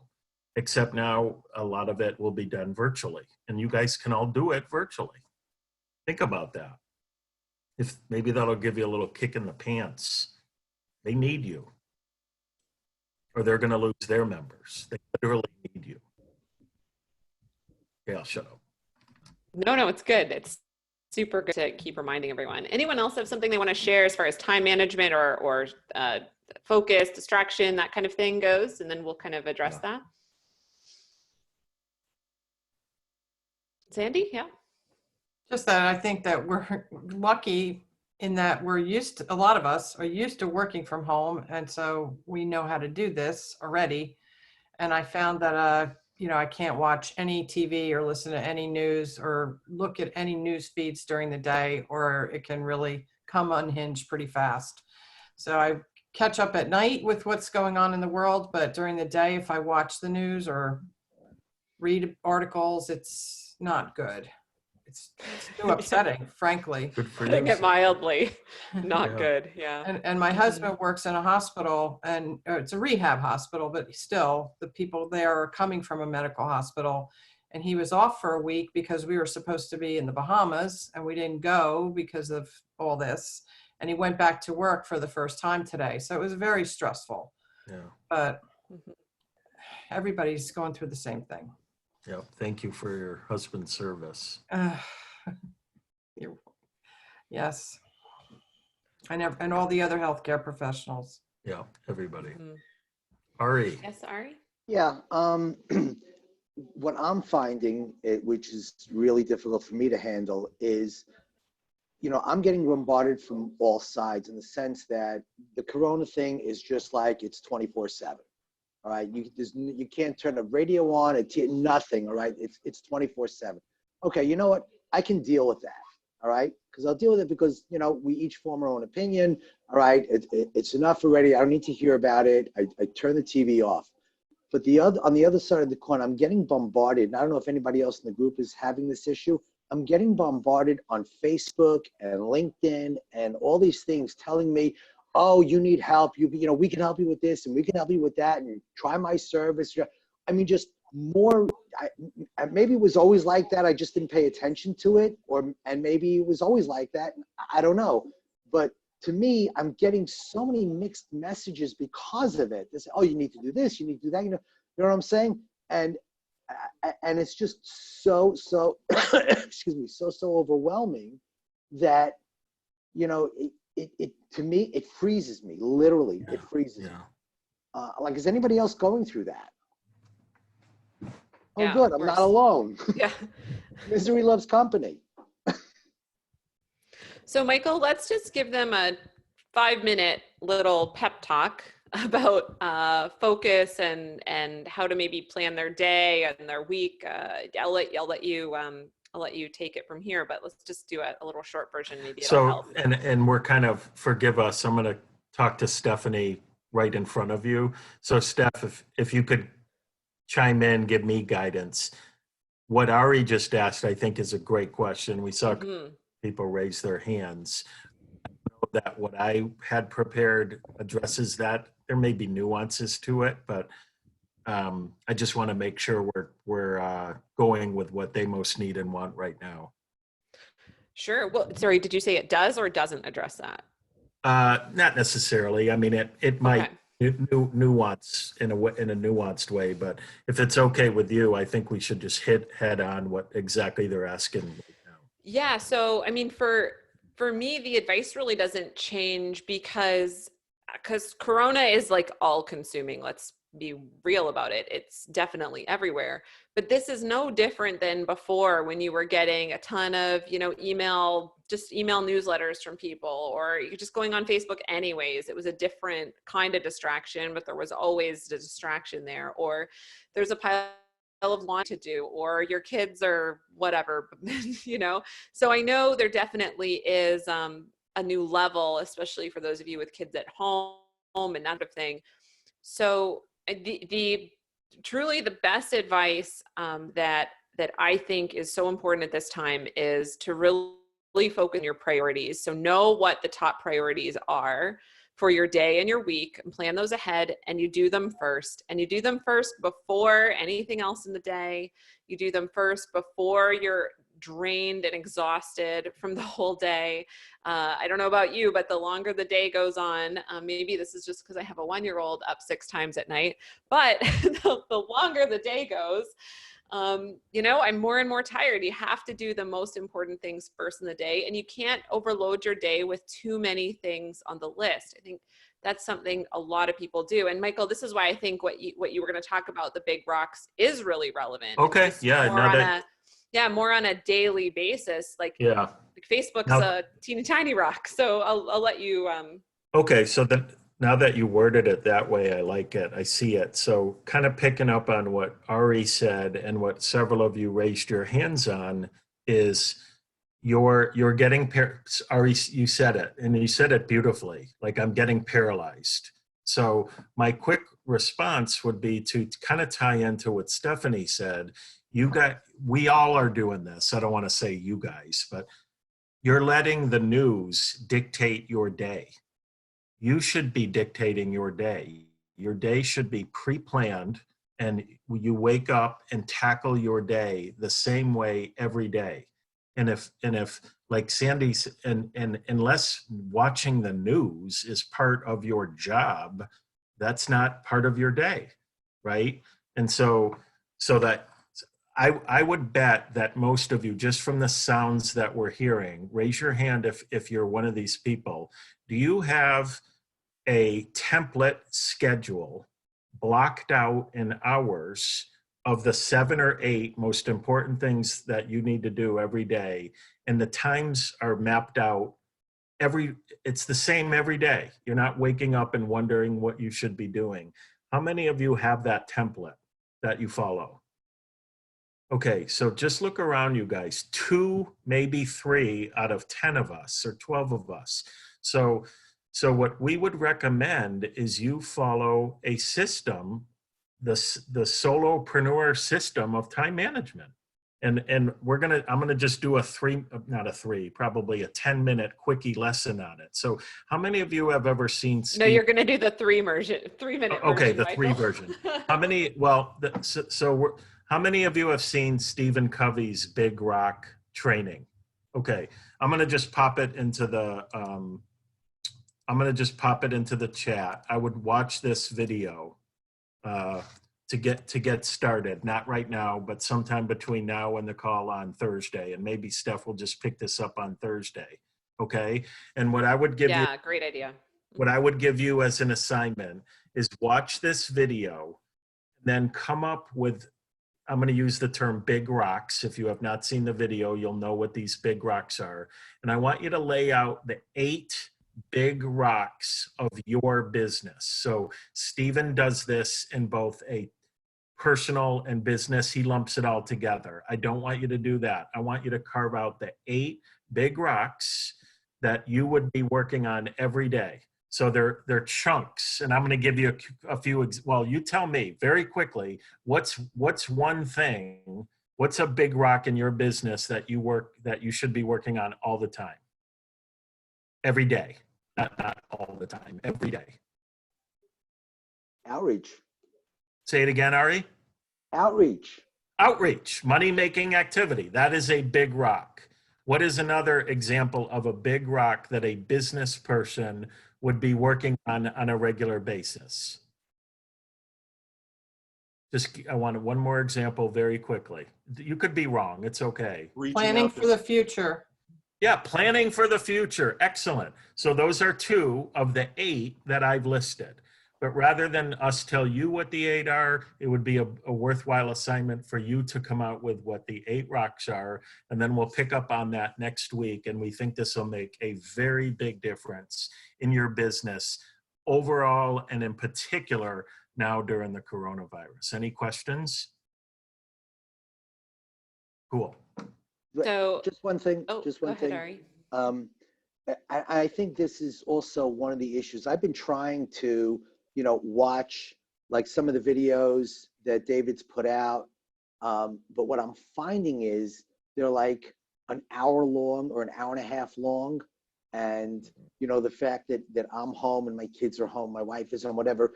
except now a lot of it will be done virtually, and you guys can all do it virtually. Think about that. If maybe that'll give you a little kick in the pants. They need you, or they're going to lose their members. They literally need you. Okay, I'll shut up. No, it's good. It's super good to keep reminding everyone. Anyone else have something they want to share as far as time management or focus, distraction, that kind of thing goes? And then we'll kind of address that. Sandy, yeah. Just that I think that we're lucky in that a lot of us are used to working from home. And so we know how to do this already. And I found that, I can't watch any TV or listen to any news or look at any news feeds during the day, or it can really come unhinged pretty fast. So I catch up at night with what's going on in the world, but during the day, if I watch the news or read articles, it's not good. It's too upsetting, frankly. Good for Putting you. it mildly, not good. Yeah. And my husband works in a hospital, and it's a rehab hospital, but still the people there are coming from a medical hospital. And he was off for a week because we were supposed to be in the Bahamas and we didn't go because of all this. And he went back to work for the first time today. So it was very stressful. Yeah. But everybody's going through the same thing. Yeah. Thank you for your husband's service. Yes. And all the other healthcare professionals. Yeah, everybody. Ari. Yes, Ari? Yeah. What I'm finding, which is really difficult for me to handle, is, I'm getting bombarded from all sides in the sense that the corona thing is just like it's 24/7. All right, you can't turn the radio on, nothing. All right, it's 24/7. Okay, you know what? I can deal with that. All right, because I'll deal with it because we each form our own opinion. All right, it's enough already. I don't need to hear about it. I turn the TV off. But on the other side of the coin, I'm getting bombarded. And I don't know if anybody else in the group is having this issue. I'm getting bombarded on Facebook and LinkedIn and all these things telling me, oh, you need help. We can help you with this and we can help you with that and try my service. I mean, just more. Maybe it was always like that. I just didn't pay attention to it, and maybe it was always like that. I don't know. But to me, I'm getting so many mixed messages because of it. They say, oh, you need to do this, you need to do that. You know what I'm saying? And it's just so excuse me, so overwhelming that it to me, it freezes me. Literally, it freezes me. Like, is anybody else going through that? Oh, good. I'm not alone. Yeah. Misery loves company. So Michael, let's just give them a 5-minute little pep talk about focus and how to maybe plan their day and their week. I'll let you take it from here, but let's just do a little short version. Maybe it'll So, help. and we're kind of, forgive us, I'm going to talk to Stephanie right in front of you. So Steph, if you could chime in, give me guidance. What Ari just asked, I think, is a great question. We saw people raise their hands. I know that what I had prepared addresses that. There may be nuances to it, but I just want to make sure we're going with what they most need and want right now. Sure. Well, sorry, did you say it does or it doesn't address that? Not necessarily. I mean, it might nuance in a nuanced way, but if it's okay with you, I think we should just hit head on what exactly they're asking right now. Yeah. So, I mean, for me, the advice really doesn't change because Corona is like all consuming. Let's be real about it. It's definitely everywhere. But this is no different than before when you were getting a ton of, email newsletters from people, or you're just going on Facebook anyways. It was a different kind of distraction, but there was always a distraction there. Or there's a pile of laundry to do, or your kids are whatever, So I know there definitely is a new level, especially for those of you with kids at home and that sort of thing. So the truly the best advice that I think is so important at this time is to really focus on your priorities. So know what the top priorities are for your day and your week, and plan those ahead, and you do them first. And you do them first before anything else in the day. You do them first before you're drained and exhausted from the whole day. I don't know about you, but the longer the day goes on, maybe this is just because I have a 1-year-old up 6 times at night, but the longer the day goes, I'm more and more tired. You have to do the most important things first in the day, and you can't overload your day with too many things on the list. I think that's something a lot of people do. And Michael, this is why I think what you were going to talk about, the big rocks, is really relevant. Okay. Yeah. More on a daily basis. Like Facebook's Now, a teeny tiny rock. So I'll let you. Okay. So then now that you worded it that way, I like it. I see it. So kind of picking up on what Ari said and what several of you raised your hands on is you're getting, Ari, you said it, and you said it beautifully, like I'm getting paralyzed. So my quick response would be to kind of tie into what Stephanie said. We all are doing this. I don't want to say you guys, but you're letting the news dictate your day. You should be dictating your day. Your day should be pre-planned, and you wake up and tackle your day the same way every day. And if like Sandy's, and unless watching the news is part of your job, that's not part of your day, right? And so that I would bet that most of you, just from the sounds that we're hearing, raise your hand if you're one of these people. Do you have a template schedule blocked out in hours of the 7 or 8 most important things that you need to do every day, and the times are mapped out it's the same every day? You're not waking up and wondering what you should be doing. How many of you have that template that you follow? Okay, so just look around, you guys. 2, maybe 3 out of 10 of us or 12 of us. So what we would recommend is you follow a system, the solopreneur system of time management. And I'm gonna just do probably a 10-minute quickie lesson on it. So how many of you have ever seen Steve? No, you're gonna do the 3-minute version. Okay, the Michael. 3 version. How many? How many of you have seen Stephen Covey's Big Rock training? Okay, I'm gonna just pop it into the chat. I would watch this video to get started. Not right now, but sometime between now and the call on Thursday, and maybe Steph will just pick this up on Thursday. Okay, and what I would give you, great idea. What I would give you as an assignment is watch this video, and then come up with, I'm going to use the term big rocks. If you have not seen the video, you'll know what these big rocks are. And I want you to lay out the 8 big rocks of your business. So Stephen does this in both a personal and business. He lumps it all together. I don't want you to do that. I want you to carve out the 8 big rocks that you would be working on every day. So they're chunks, and I'm going to give you a few. Well, you tell me very quickly. What's one thing? What's a big rock in your business that you should be working on all the time, every day, not all the time, every day. Outreach. Say it again, Ari. Outreach. Outreach, money-making activity. That is a big rock. What is another example of a big rock that a business person would be working on a regular basis? I want one more example very quickly. You could be wrong. It's okay. Planning for the future. Yeah, planning for the future. Excellent. So those are 2 of the 8 that I've listed. But rather than us tell you what the 8 are, it would be a worthwhile assignment for you to come out with what the 8 rocks are. And then we'll pick up on that next week. And we think this will make a very big difference in your business overall, and in particular now during the coronavirus. Any questions? Cool. So just one thing. Oh, just one go ahead, thing. Ari. I think this is also one of the issues. I've been trying to, watch like some of the videos that David's put out. But what I'm finding is they're like an hour long or an hour and a half long. And, the fact that I'm home and my kids are home, my wife is home, whatever,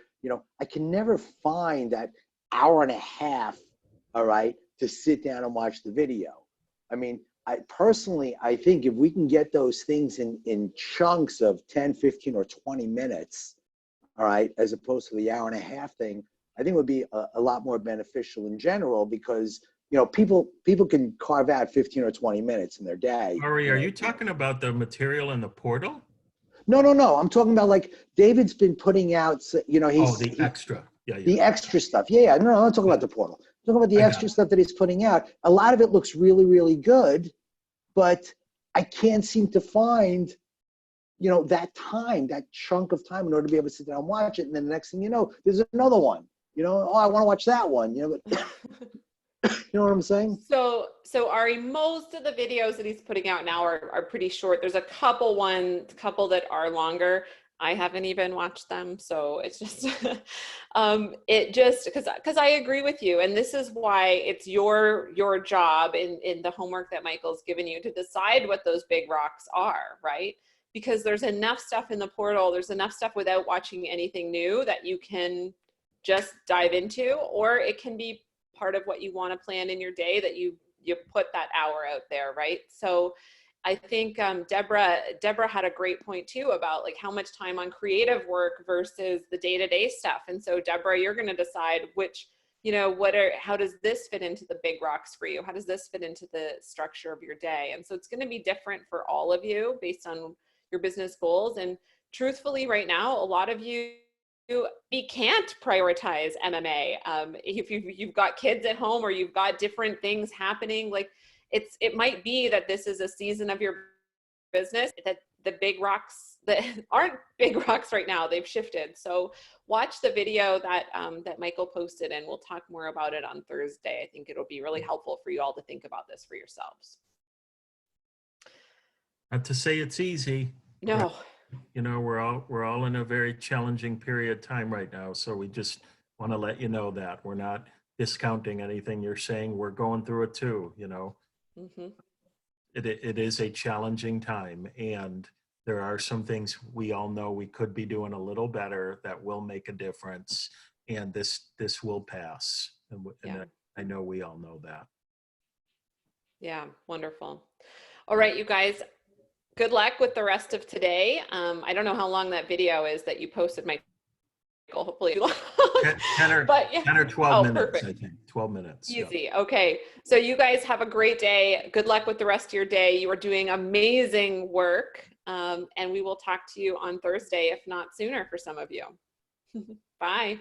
I can never find that hour and a half, all right, to sit down and watch the video. I mean, I think if we can get those things in chunks of 10, 15, or 20 minutes, all right, as opposed to the hour and a half thing, I think it would be a lot more beneficial in general, because, people can carve out 15 or 20 minutes in their day. Ari, are you talking about the material in the portal? No. I'm talking about like David's been putting out, the extra. Yeah. The extra stuff. Yeah. No, I'm not talking about the portal. I'm talking about the extra stuff that he's putting out. A lot of it looks really, really good, but I can't seem to find, that time, that chunk of time in order to be able to sit down and watch it. And then the next thing you know, there's another one. I want to watch that one. But you know what I'm saying? So Ari, most of the videos that he's putting out now are pretty short. There's a couple that are longer. I haven't even watched them, so it's just because I agree with you, and this is why it's your job in the homework that Michael's given you to decide what those big rocks are, right? Because there's enough stuff in the portal, there's enough stuff without watching anything new that you can just dive into, or it can be part of what you want to plan in your day that you put that hour out there, right? So I think Deborah had a great point too about like how much time on creative work versus the day-to-day stuff. And so Deborah, you're going to decide which, how does this fit into the big rocks for you? How does this fit into the structure of your day? And so it's going to be different for all of you based on your business goals. And truthfully, right now, a lot of you can't prioritize MMA. If you've got kids at home or you've got different things happening, like it might be that this is a season of your business that the big rocks that aren't big rocks right now, they've shifted. So watch the video that Michael posted, and we'll talk more about it on Thursday. I think it'll be really helpful for you all to think about this for yourselves. Not to say it's easy. No. We're all in a very challenging period of time right now. So we just want to let you know that we're not discounting anything you're saying. We're going through it too, Mm-hmm. It is a challenging time, and there are some things we all know we could be doing a little better that will make a difference, and this will pass. And I know we all know that. Yeah, wonderful. All right, you guys. Good luck with the rest of today. I don't know how long that video is that you posted, Michael. Hopefully 10 or 12 minutes, perfect. I think 12 minutes. Easy. Yep. Okay. So you guys have a great day. Good luck with the rest of your day. You are doing amazing work. And we will talk to you on Thursday, if not sooner for some of you. Bye.